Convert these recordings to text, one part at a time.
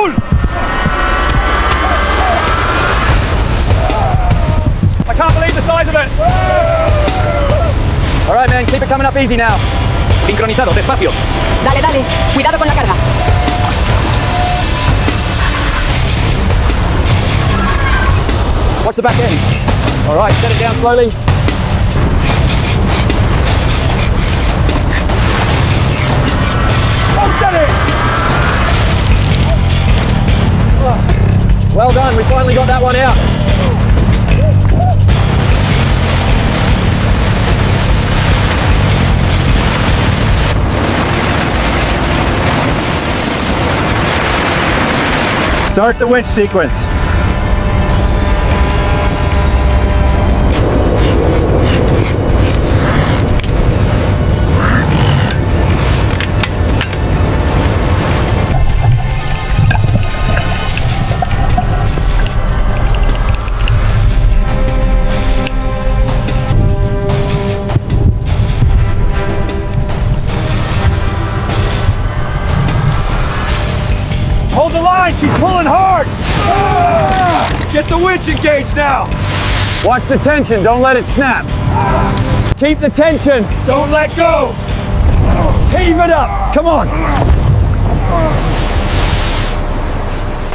Pull! I can't believe the size of it! All right, man, keep it coming up easy now. Sincronizado, despacio. Dale, dale. Cuidado con la carga. Watch the back end. All right, set it down slowly. Hold steady! Well done, we finally got that one out. Start the winch sequence. Hold the line, she's pulling hard! Get the winch engaged now! Watch the tension, don't let it snap. Keep the tension. Don't let go! Heave it up, come on.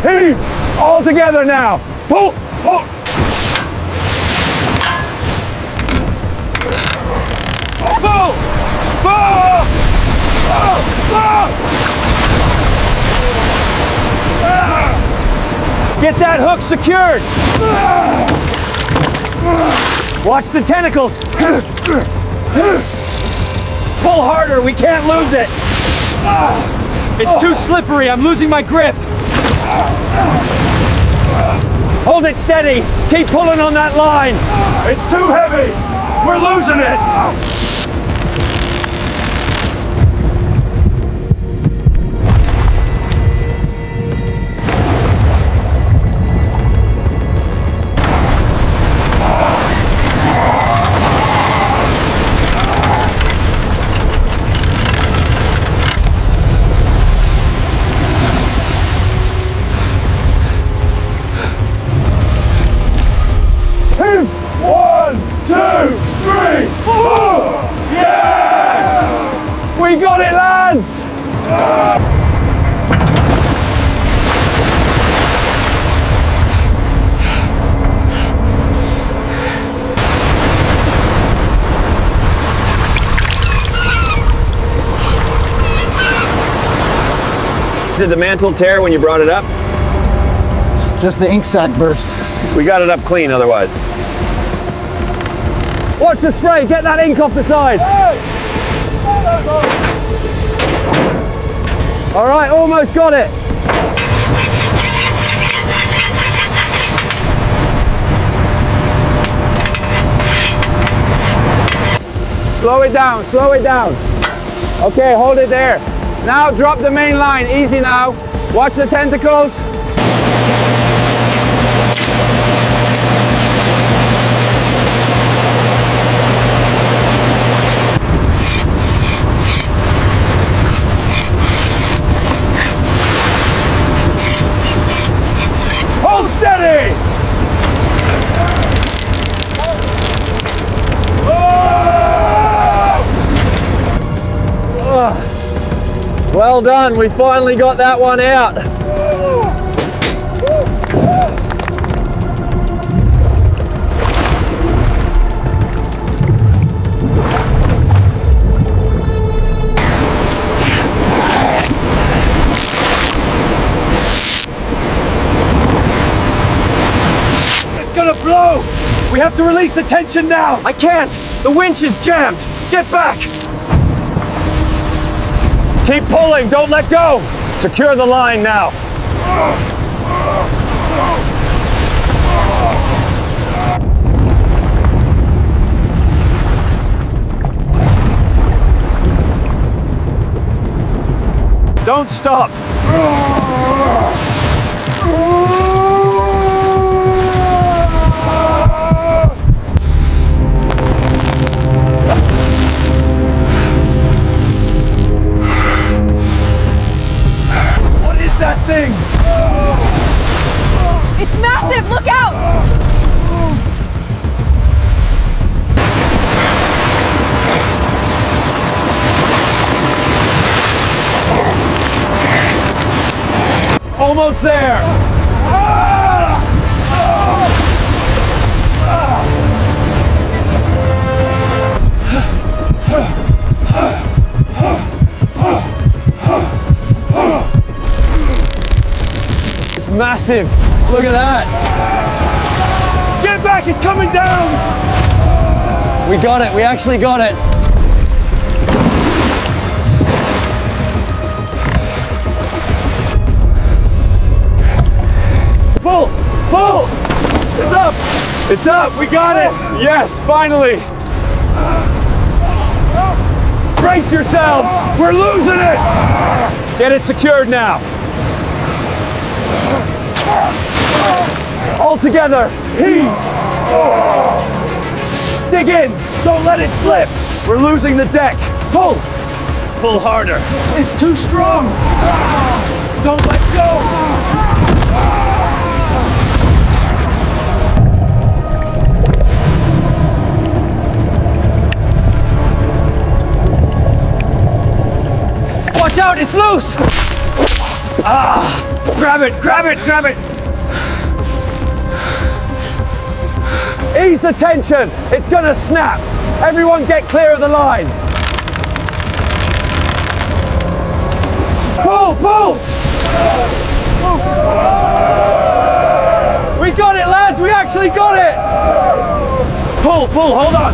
Heave, all together now. Pull! Pull! Pull! Pull! Pull! Get that hook secured. Watch the tentacles. Pull harder, we can't lose it. It's too slippery, I'm losing my grip. Hold it steady, keep pulling on that line. It's too heavy! We're losing it! We got it, lads! Did the mantle tear when you brought it up? Just the ink sac burst. We got it up clean otherwise. Watch the spray, get that ink off the side. All right, almost got it. Slow it down, slow it down. Okay, hold it there. Now drop the main line, easy now. Watch the tentacles. Hold steady! Well done, we finally got that one out. It's gonna blow! We have to release the tension now! I can't, the winch is jammed. Get back. Keep pulling, don't let go. Secure the line now. Don't stop! What is that thing? It's massive! Look out! Almost there! It's massive! Look at that! Get back! It's coming down! We got it! We actually got it! Pull! Pull! It's up! It's up! We got it! Yes, finally! Brace yourselves! We're losing it! Get it secured now! All together! Heave! Dig in! Don't let it slip! We're losing the deck! Pull! Pull harder! It's too strong! Don't let go! Watch out, it's loose! Ah! Grab it, grab it, grab it! Ease the tension, it's gonna snap! Everyone get clear of the line! Pull, pull! We got it, lads, we actually got it! Pull, pull, hold on!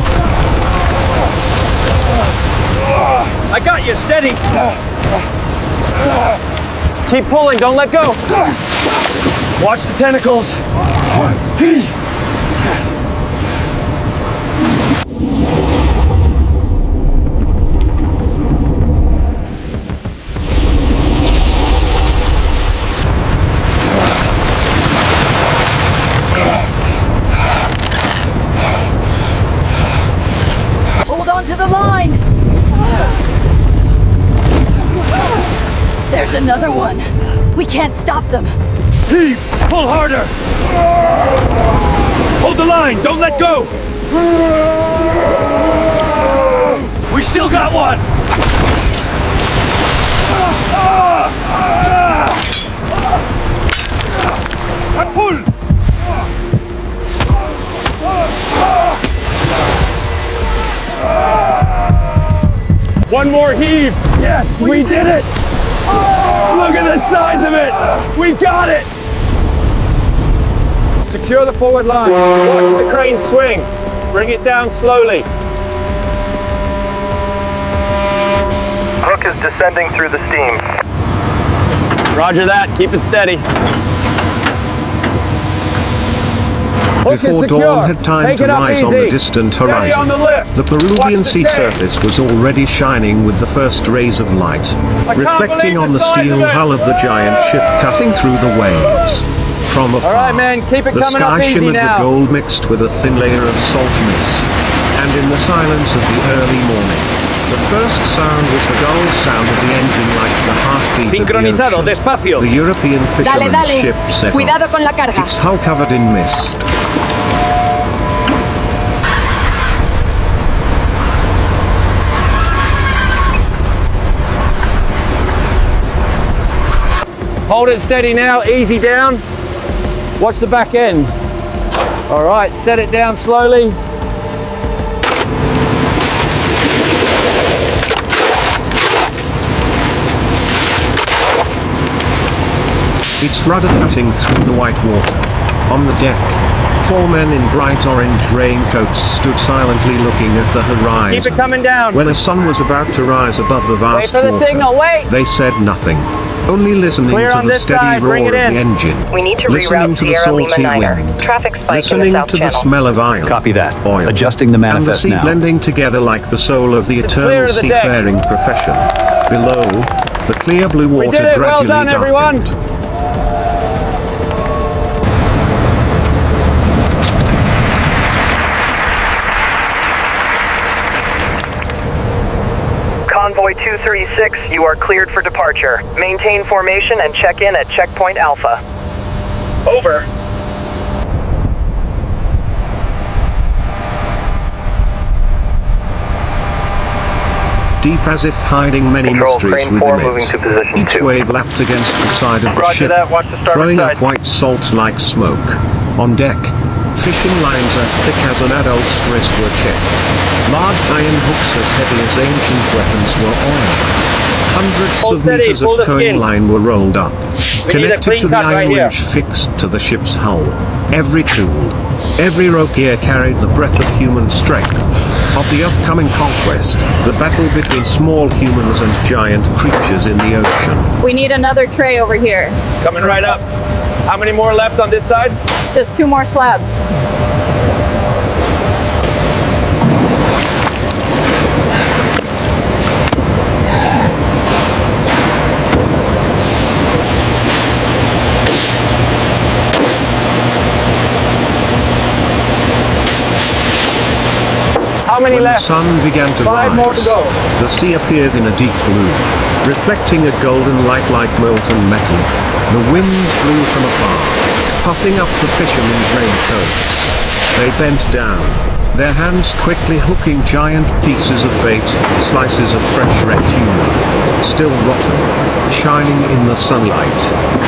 I got you, steady! Keep pulling, don't let go! Watch the tentacles! Hold on to the line! There's another one. We can't stop them. Heave! Pull harder! Hold the line! Don't let go! We still got one! Pull! One more heave! Yes, we did it! Look at the size of it! We got it! Secure the forward line. Watch the crane swing. Bring it down slowly. Hook is descending through the steam. Roger that. Keep it steady. Hook is Before secure. dawn had time Take to it up rise easy. on the distant Steady horizon, on the lift. the Peruvian Watch the sea tail. surface was already shining with the first rays of light, can't reflecting believe on the the size steel of it. hull of the giant ship cutting through the waves. From afar, right, man, keep it the coming up sky easy shimmered now. with gold mixed with a thin layer of salt mist. And in the silence of the early morning, the first sound was the dull sound of the engine like the heartbeat Sincronizado, of the ocean. despacio. The European Dale, fisherman's dale. ship set Cuidado off, con la carga. its hull covered in mist. Hold it steady now, easy down. Watch the back end. All right, set it down slowly. Its rudder cutting through the white water. On the deck, 4 men in bright orange raincoats stood silently looking at the horizon. Keep it coming down. Where the sun was about to rise above the vast Wait for the water. signal, wait! They said nothing, only listening Clear to on the this steady side, roar bring of it the in. engine. We need to Listening reroute to the Sierra Lima salty Niner. wind. Traffic spike in the Listening South to the Channel. smell of iron. Copy that. Oil. Adjusting the And the manifest sea now. blending together like the soul of the clear eternal of the deck. seafaring profession. Below, the clear blue We water did it. Well gradually done, everyone. darkened. Convoy 2 Producer E6, you are cleared for departure. Maintain formation and check in at checkpoint Alpha. Over. Deep as if hiding many Control, mysteries crane 4 moving within to position it. Each 2. wave lapped against the side of the Roger ship, that, watch the starboard throwing side. up white salt like smoke. On deck, fishing lines as thick as an adult's wrist were checked. Large iron hooks as heavy as ancient weapons were oiled. Hundreds Hold of steady, meters pull of the towing skin. line were rolled up, We need a connected clean to the cut right iron here. winch fixed to the ship's hull. Every tool, every rope here carried the breath of human strength. Of the upcoming conquest, the battle between small humans and giant creatures in the ocean. We need another tray over here. Coming right up. How many more left on this side? Just 2 more slabs. How many When left? the sun began to 5 rise, more to go. the sea appeared in a deep blue, reflecting a golden light like molten metal. The winds blew from afar, puffing up the fishermen's raincoats. They bent down, their hands quickly hooking giant pieces of bait, slices of fresh red tuna, still rotten, shining in the sunlight.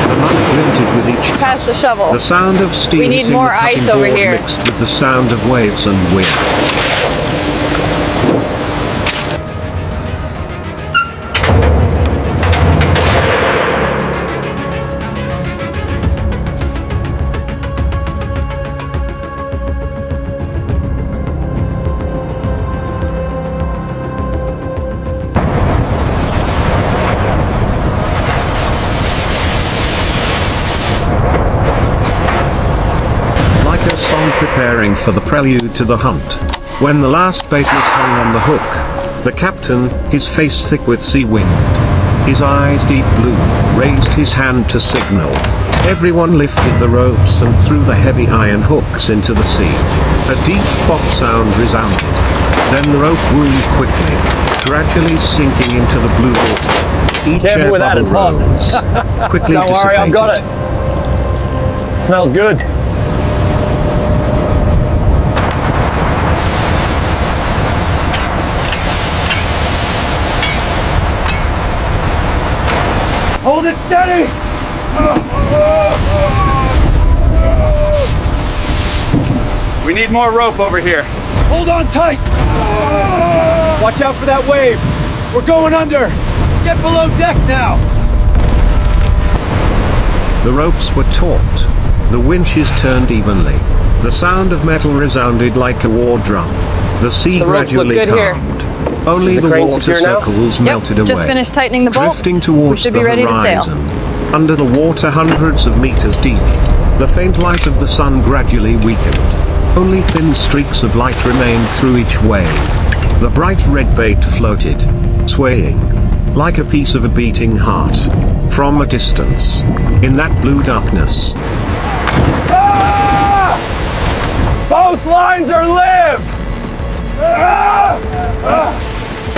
The mud glinted with each Pass the shovel. the sound of steel We need hitting more the cutting ice over board here. mixed with the sound of waves and wind. Like a song preparing for the prelude to the hunt. When the last bait was hung on the hook, the captain, his face thick with sea wind, his eyes deep blue, raised his hand to signal. Everyone lifted the ropes and threw the heavy iron hooks into the sea. A deep pop sound resounded. Then the rope wound quickly, gradually sinking into the blue water. Each Careful air with that, bubble it's hot. rose, quickly Don't worry, I've got dissipated. it. Smells good. Hold it steady! We need more rope over here. Hold on tight! Watch out for that wave! We're going under! Get below deck now! The ropes were taut. The winches turned evenly. The sound of metal resounded like a war drum. The sea The ropes look gradually good here. calmed. Only Is the the crane water secure now? circles melted away. Just finished tightening the bolts. Drifting towards We should the be ready to sail. horizon. Under the water hundreds of meters deep. The faint light of the sun gradually weakened. Only thin streaks of light remained through each wave. The bright red bait floated, swaying, like a piece of a beating heart. From a distance, in that blue darkness, Ah! Both lines are live! Ah! Ah!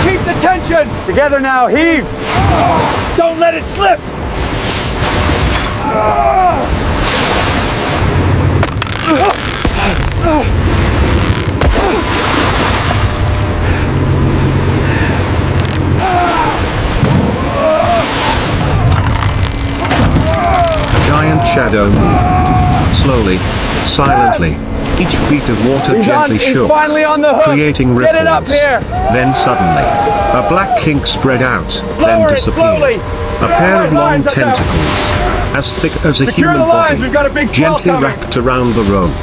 Keep the tension! Together now, heave! Don't let it slip! Ah! a giant shadow moved. Slowly, silently, each beat of water He's gently he's shook, finally on the hook. creating ripples. Get it up here. Then suddenly, a black kink spread out, then Lower it disappeared. slowly. A pair of long Lines up now. tentacles, as thick as a Secure human the lines, body, we've got a big swell gently coming. wrapped around the rope.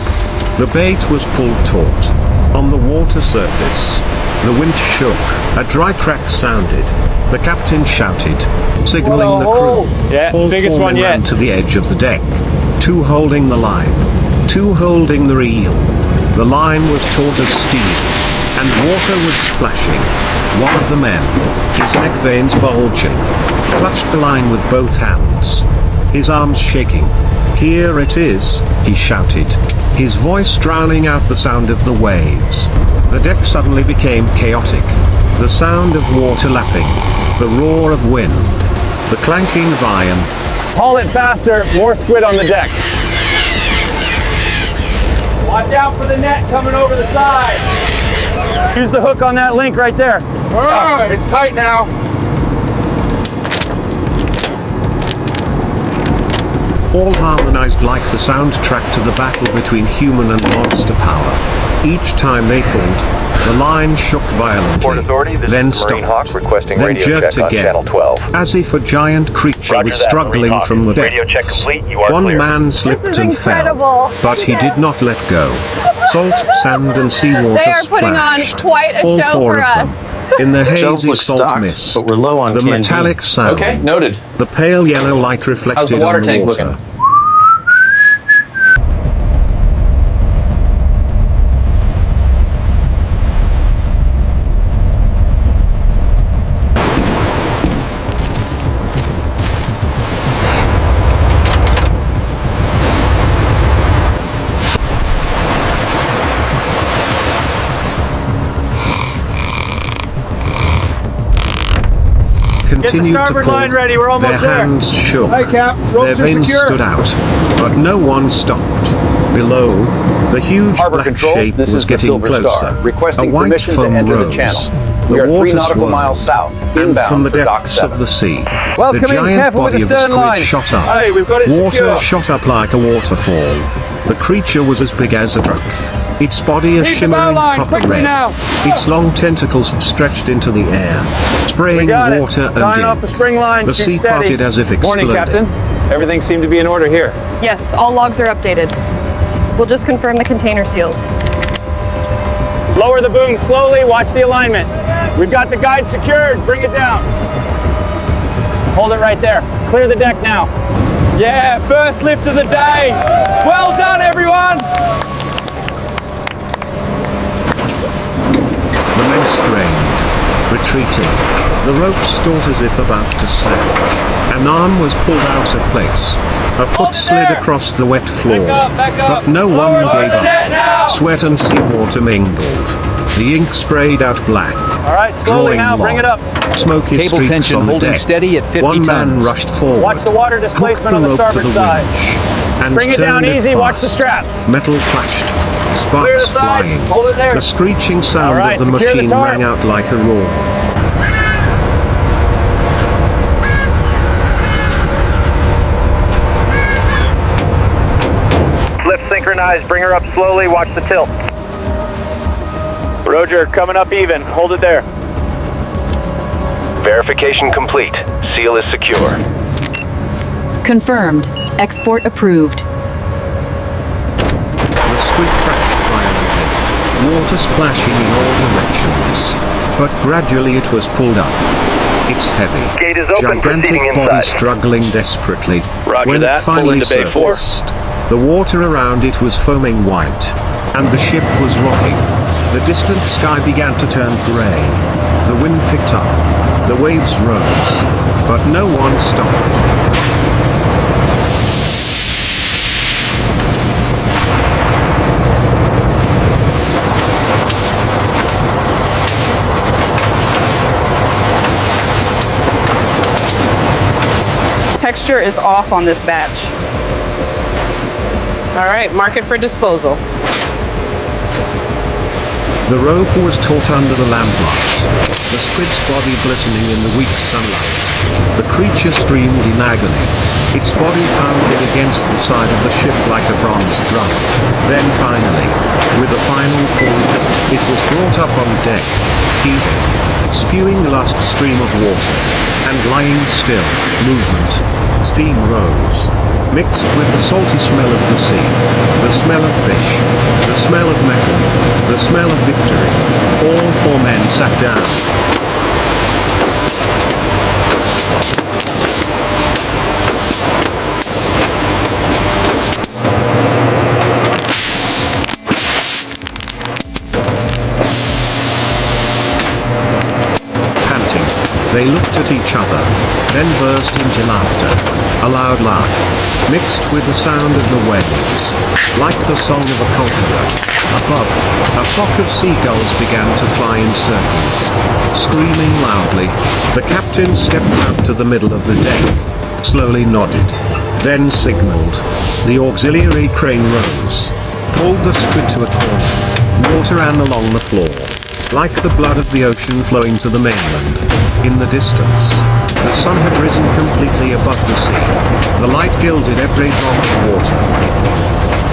The bait was pulled taut. On the water surface, the winch shook, a dry crack sounded. The captain shouted, signaling the crew. Yeah, All biggest four one men yet. ran to the edge of the deck. 2 holding the line, 2 holding the reel. The line was taut as steel, and water was splashing. One of the men, his neck veins bulging, clutched the line with both hands, his arms shaking. "Here it is," he shouted, his voice drowning out the sound of the waves. The deck suddenly became chaotic. The sound of water lapping, The roar of wind. The clanking of iron. Haul it faster, more squid on the deck. Watch out for the net coming over the side. Use the hook on that link right there. It's tight now. All harmonized like the soundtrack to the battle between human and monster power. Each time they pulled, the line shook violently, Port Authority, this then is Marine stopped, Hawk requesting then radio jerked check on again, Channel 12. as if a giant creature Roger was that, struggling Marine Hawk. from the Radio check depths. complete, you are One clear. man slipped is and incredible. fell, but he did not let go. Salt, sand, and seawater They are putting on splashed. quite a All show four for of them. us. In the Shelves hazy look salt stocked, mist, but we're low on the canned metallic beans. sound, Okay, noted. the pale yellow light reflected How's the water on the tank water. looking? Get the Continued to starboard pull. line ready, we're almost Their there. hands shook. Hey, Cap, Their ropes are veins secure. stood out, but no one stopped. Below, the huge Harbor black Control, shape this was is the getting Silver closer. Star, requesting A white permission to foam enter the rose. channel. The We are 3 waters nautical were, miles south, and inbound from the for Dock depths 7. of the sea, Welcome the in, giant careful with body the of the stern squid line. shot up. Hey, we've got it Water secure. shot up like a waterfall. The creature was as big as a truck. Its body a Keep the bow shimmering line, copper quickly red. now. Its long tentacles stretched into the air, We spraying got it. water and Tying ink. off the spring line. The She's sea steady. parted as if Morning, exploding. Captain. Everything seemed to be in order here. Yes, all logs are updated. We'll just confirm the container seals. Lower the boom slowly, watch the alignment. We've got the guide secured. Bring it down. Hold it right there. Clear the deck now. Yeah, first lift of the day. Well done, everyone. The men strained, retreating. The ropes taut as if about to snap. An arm was pulled out of place. A foot slid across the wet floor. Back up. But no Lower one gave the net now. up. Sweat and seawater mingled. The ink sprayed out black. All right, slowly drawing now. Bring it up. Smoky Cable streaks tension on the holding deck. steady at 50 One man tons. rushed forward. Watch the water displacement on the hooked rope to starboard side. winch, and Bring it down turned easy. Watch the fast. straps. Metal clashed. Clear the Sparks side. flying. Hold it there. The screeching sound All right, of the secure the machine tarp. rang out like a roar. Lift synchronized, bring her up slowly, watch the tilt. Roger, coming up even. Hold it there. Verification complete. Seal is secure. Confirmed. Export approved. The squid crashed violently, water splashing in all directions. But gradually it was pulled up. It's heavy, Gate is open, gigantic proceeding body inside. struggling desperately. Roger when that, it pull finally into bay 4. surfaced, the water around it was foaming white, and the ship was rocking. The distant sky began to turn grey. The wind picked up. The waves rose, but no one stopped. Texture is off on this batch. All right, mark it for disposal. The rope was taut under the lamplight, the squid's body glistening in the weak sunlight. The creature screamed in agony. Its body pounded against the side of the ship like a bronze drum. Then finally, with a final pull, it was brought up on deck, heaving, spewing the last stream of water, and lying still. Movement. Steam rose, mixed with the salty smell of the sea, the smell of fish, the smell of metal, the smell of victory. All four men sat down. Panting, They looked at each other, then burst into laughter. A loud laugh, mixed with the sound of the waves, like the song of a conqueror. Above, a flock of seagulls began to fly in circles. Screaming loudly, the captain stepped out to the middle of the deck, slowly nodded, then signaled. The auxiliary crane rose, pulled the squid to a corner. Water ran along the floor, like the blood of the ocean flowing to the mainland. In the distance, the sun had risen completely above the sea. The light gilded every drop of water.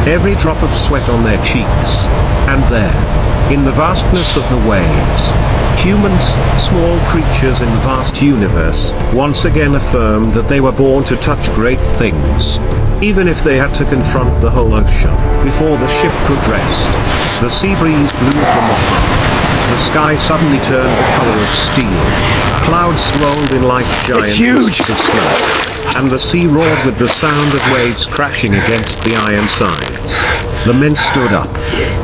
Every drop of sweat on their cheeks. And there, in the vastness of the waves, humans, small creatures in the vast universe, once again affirmed that they were born to touch great things. Even if they had to confront the whole ocean, before the ship could rest. The sea breeze blew from afar. The sky suddenly turned the color of steel. Clouds rolled in like giant wisps of snow. And the sea roared with the sound of waves crashing against the iron sides. The men stood up,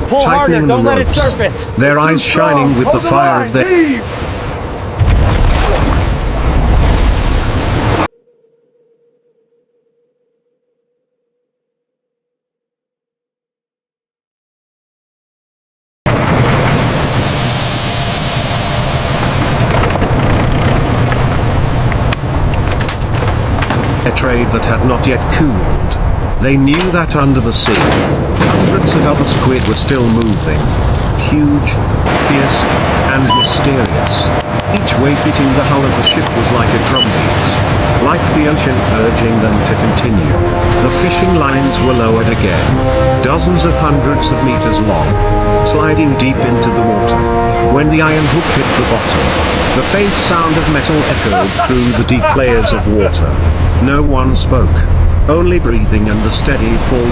Pull harder, tightening don't the let it ropes, surface. their It's too eyes strong. shining with Hold the fire line. of their... Heave. A trade that had not yet cooled. They knew that under the sea, hundreds of other squid were still moving. Huge, fierce, and mysterious. Each wave beating the hull of the ship was like a drumbeat. Like the ocean urging them to continue. The fishing lines were lowered again. Dozens of hundreds of meters long. Sliding deep into the water. When the iron hook hit the bottom, the faint sound of metal echoed through the deep layers of water. No one spoke. Only breathing and the steady pull.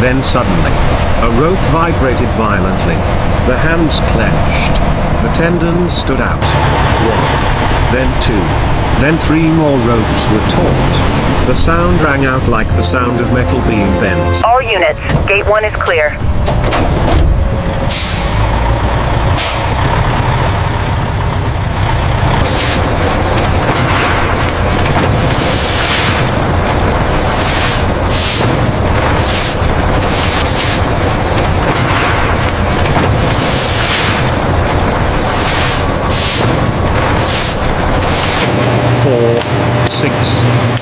Then suddenly, a rope vibrated violently. The hands clenched. The tendons stood out. One. Then two. Then three more ropes were taut. The sound rang out like the sound of metal being bent. All units, gate 1 is clear.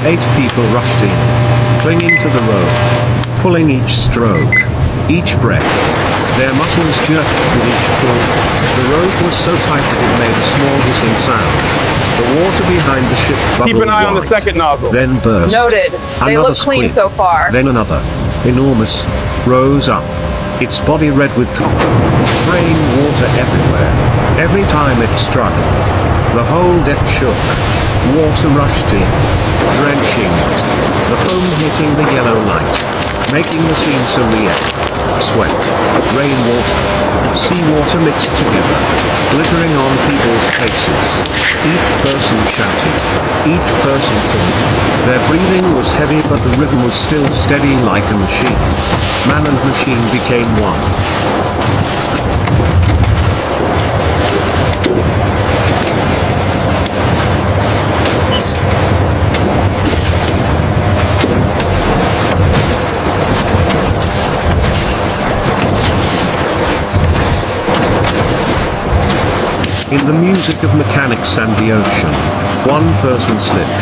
Eight people rushed in, clinging to the rope, pulling each stroke, each breath. Their muscles jerked with each pull. The rope was so tight that it made a small hissing sound. The water behind the ship bubbled Keep an eye on the wide, second nozzle. then burst. Noted. They Another look clean squid, so far. Then another, enormous, rose up. Its body red with copper, spraying water everywhere. Every time it struggled, the whole deck shook. Water rushed in, drenching it. The foam hitting the yellow light, making the scene surreal. Sweat, rainwater, seawater mixed together, glittering on people's faces. Each person shouted, each person thought. Their breathing was heavy but the rhythm was still steady like a machine. Man and machine became one. In the music of mechanics and the ocean, one person slipped.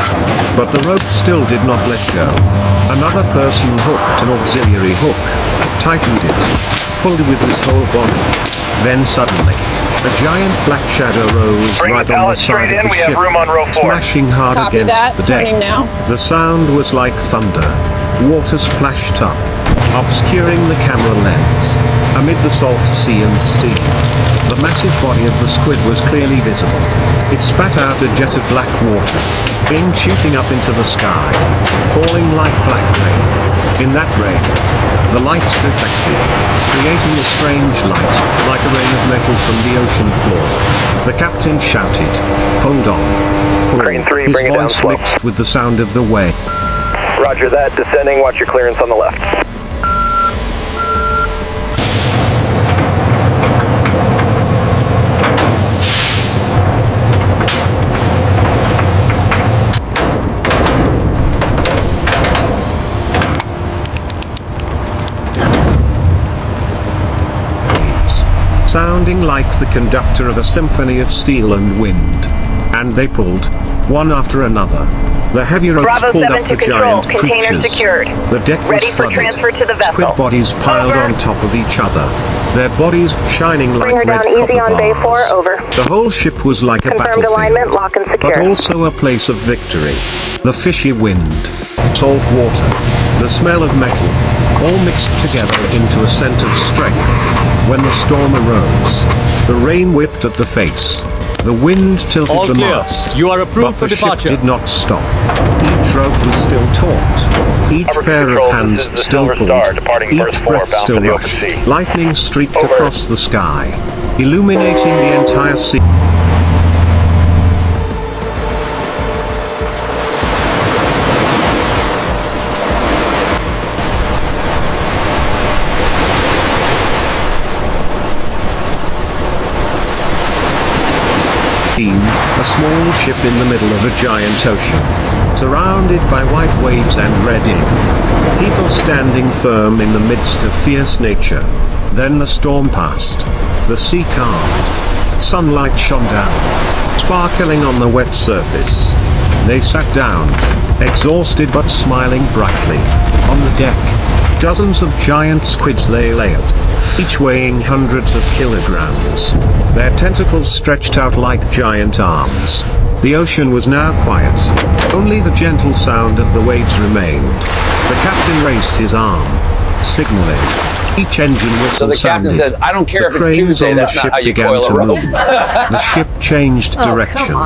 But the rope still did not let go. Another person hooked an auxiliary hook, tightened it, pulled with his whole body. Then suddenly, a giant black shadow rose Bring right the on the pallet straight side of in, the we have ship, room on row 4. smashing hard Copy against that. the deck. Turning now. The sound was like thunder. Water splashed up, obscuring the camera lens. Amid the salt sea and steam, the massive body of the squid was clearly visible. It spat out a jet of black water, being shooting up into the sky, falling like black rain. In that ray, the light reflected, creating a strange light, like a rain of metal from the ocean floor. The captain shouted, "Hold on." Pull. Crane 3, His bring it down voice slow. mixed with the sound of the wave. Roger that. Descending. Watch your clearance on the left. Sounding like the conductor of a symphony of steel and wind. And they pulled, one after another. The heavy ropes Bravo pulled 7 up to the control. giant Container creatures. secured. The deck was Ready for flooded. transfer to the vessel. Squid bodies piled Over. on top of each other. Their bodies shining like Bring her red down easy copper on Bay 4, bars. over. The whole ship was like a Confirmed alignment, battlefield, lock and but secure. also a place of victory. The fishy wind, salt water, the smell of metal, all mixed together into a scent of strength. When the storm arose, the rain whipped at the face. The wind tilted All the clear. mast. You are approved but for the departure. ship did not stop. Each rope was still taut. Each Harbor pair Control, of hands this is the still Silver pulled. Star, departing Each berth 4, breath bound still for the open rushed. sea. Lightning streaked Over. across the sky, illuminating the entire sea. A small ship in the middle of a giant ocean, surrounded by white waves and red ink. People standing firm in the midst of fierce nature. Then the storm passed. The sea calmed. Sunlight shone down, sparkling on the wet surface. They sat down, exhausted but smiling brightly. On the deck, dozens of giant squids lay layered, each weighing hundreds of kilograms. Their tentacles stretched out like giant arms. The ocean was now quiet. Only the gentle sound of the waves remained. The captain raised his arm, signaling. Each engine whistle So the captain sounded. says, "I don't care The if it's cranes Tuesday, on the that's not ship how you began coil a to rope." move. The ship changed direction,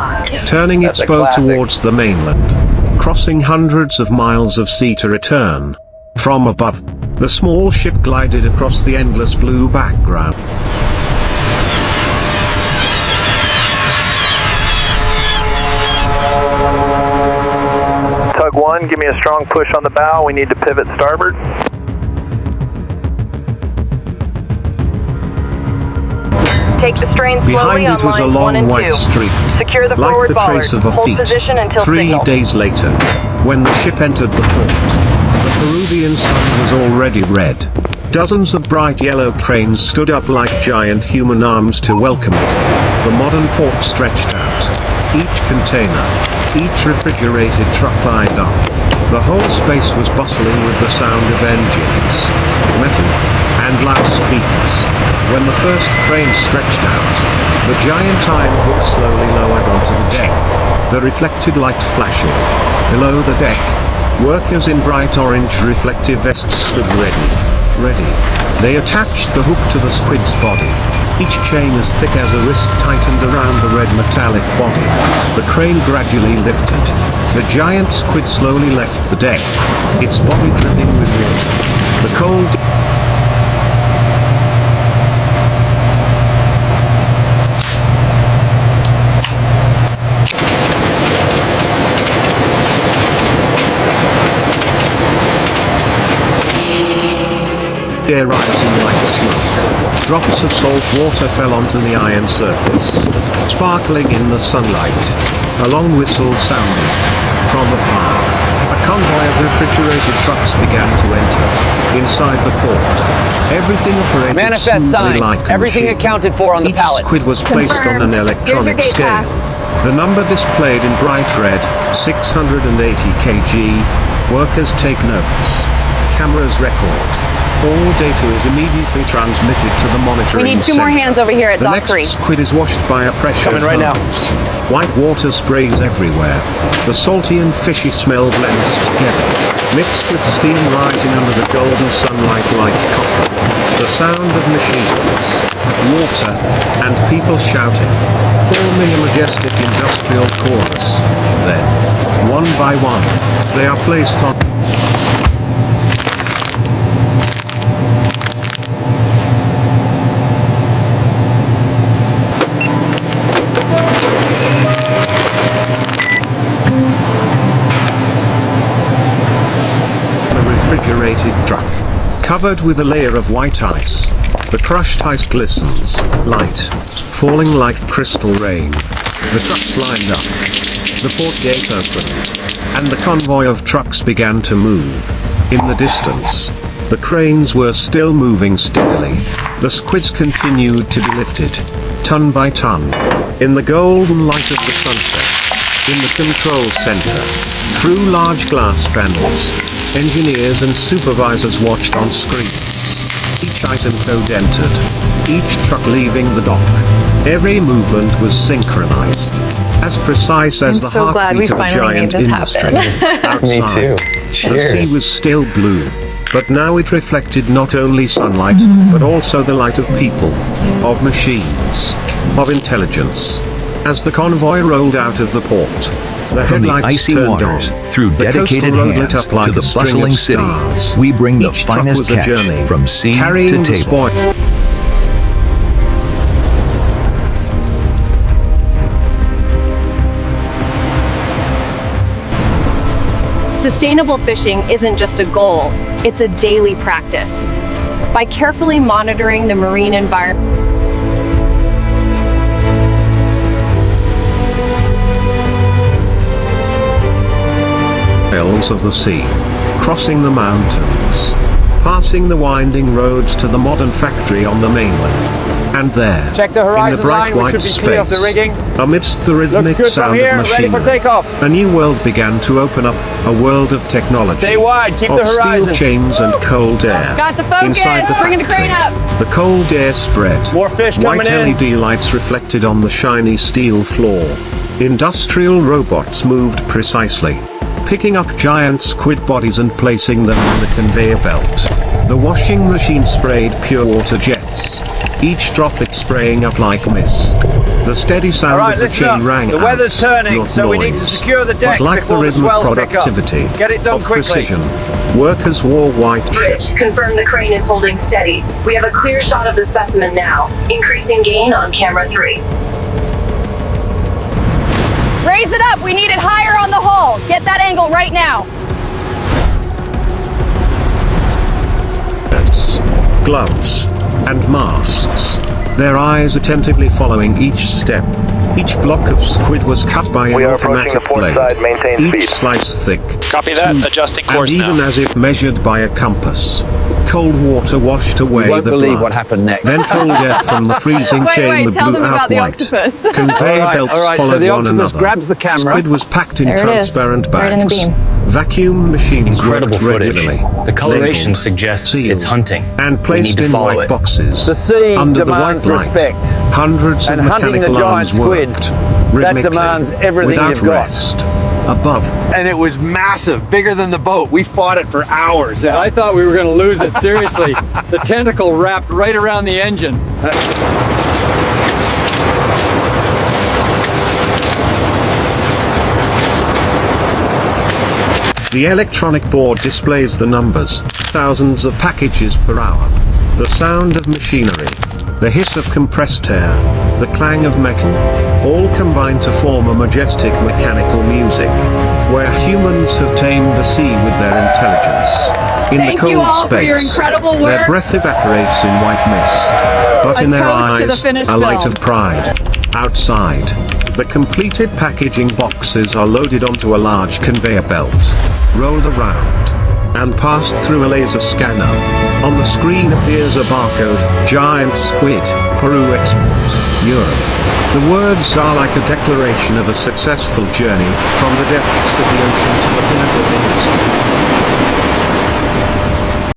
turning its That's a bow classic. towards the mainland, crossing hundreds of miles of sea to return. From above, the small ship glided across the endless blue background. Tug 1, give me a strong push on the bow. We need to pivot starboard. Take the strain slowly Behind on it was a lines 1 long and 2. white streak, Secure the like forward the trace bollard. of a Hold feet. position until 3 signal. days later, when the ship entered the port, the Peruvian sun was already red. Dozens of bright yellow cranes stood up like giant human arms to welcome it. The modern port stretched out. Each container, each refrigerated truck lined up. The whole space was bustling with the sound of engines, metal, and loudspeakers. When the first crane stretched out, the giant iron hook slowly lowered onto the deck. The reflected light flashing. Below the deck, workers in bright orange reflective vests stood ready. They attached the hook to the squid's body. Each chain as thick as a wrist tightened around the red metallic body. The crane gradually lifted. The giant squid slowly left the deck, its body dripping with water. The cold air rising like smoke. Drops of salt water fell onto the iron surface, sparkling in the sunlight. A long whistle sounded. From afar, a convoy of refrigerated trucks began to enter. Inside the port, everything operated Manifest smoothly sign. like a Everything machine. accounted for on the Each pallet. squid was placed on an Confirmed. Here's your electronic gate scale. pass. The number displayed in bright red, 680 kg. Workers take notes. Cameras record. All data is immediately transmitted to the monitoring We need 2 more center. hands over here at The Dock next 3. squid is washed by a pressure Coming right now. hose. White water sprays everywhere. The salty and fishy smell blends together, mixed with steam rising under the golden sunlight like copper. The sound of machines, water, and people shouting, forming a majestic industrial chorus. Then, one by one, they are placed on automated truck. Covered with a layer of white ice. The crushed ice glistens, light, falling like crystal rain. The trucks lined up. The port gate opened. And the convoy of trucks began to move. In the distance, the cranes were still moving steadily. The squids continued to be lifted, ton by ton. In the golden light of the sunset. In the control center. Through large glass panels. Engineers and supervisors watched on screens. Each item code entered. Each truck leaving the dock. Every movement was synchronized. As precise as I'm the so glad we heartbeat of a finally made giant this industry. happen. Me too. The Cheers. sea was still blue, but now it reflected not only sunlight, but also the light of people, of machines, of intelligence. As the convoy rolled out of the port, the From the headlights icy turned waters, on. through The dedicated coastal road lit hands, up like to the a string bustling of city, stars. we bring the Each truck finest was a catch journey, from sea carrying to the table. spoil. Sustainable fishing isn't just a goal, it's a daily practice. By carefully monitoring the marine environment, Hills of the sea, crossing the mountains, passing the winding roads to the modern factory on the mainland, and there, Check the in the horizon bright line, we white should be space, clear of the rigging. amidst the rhythmic good from sound here, of ready for machinery, takeoff. a new world began to open up, a world of technology, Stay wide, keep of the horizon. steel chains and cold air. Got the focus, Inside the bringing the crane factory, up. the cold air spread. More fish White coming in. LED lights reflected on the shiny steel floor. Industrial robots moved precisely, picking up giant squid bodies and placing them on the conveyor belt. The washing machine sprayed pure water jets, each droplet spraying up like mist. The steady sound All right, of the listen chain up. rang The out, weather's turning, not so we need to noise, secure the deck but like before the the rhythm of swells pick up. productivity, Get it done of quickly. precision. Workers wore white shirts. Bridge, confirm the crane is holding steady. We have a clear shot of the specimen now. Increasing gain on camera 3. Raise it up! We need it higher on the hull! Get that angle right now! Gloves, and masks, their eyes attentively following each step. Each block of squid was cut by an automatic blade, each slice thick, Copy that. smooth, Adjusting and course even now. as if measured by a compass. Cold water washed away You won't the believe blood. what happened next. Then cold air from the freezing Wait, chamber tell blew them out about the white. octopus. Conveyor belts all right, followed so the one octopus another. grabs the camera. Squid was packed in There it is, transparent bags. right in the beam. Vacuum machines Incredible worked footage. regularly. The coloration labeled, suggests sealed, it's hunting. and We placed need to in follow white it. boxes. The sea under the demands white light. respect. Hundreds And of hunting the mechanical giant arms squid, worked, that rhythmically, demands everything without you've got. rest. Above, And it was massive, bigger than the boat. We fought it for hours. I thought we were going to lose it, seriously. The tentacle wrapped right around the engine. the electronic board displays the numbers, thousands of packages per hour. The sound of machinery, the hiss of compressed air, the clang of metal, all combine to form a majestic mechanical music, where humans have tamed the sea with their intelligence. In the Thank cold you all space, for your incredible their work. breath evaporates in white mist, but A in their toast to the eyes, finished a light film. of pride. Outside, the completed packaging boxes are loaded onto a large conveyor belt, rolled around, and passed through a laser scanner. On the screen appears a barcode, giant squid, Peru export, Europe. The words are like a declaration of a successful journey, from the depths of the ocean to the pinnacle of industry.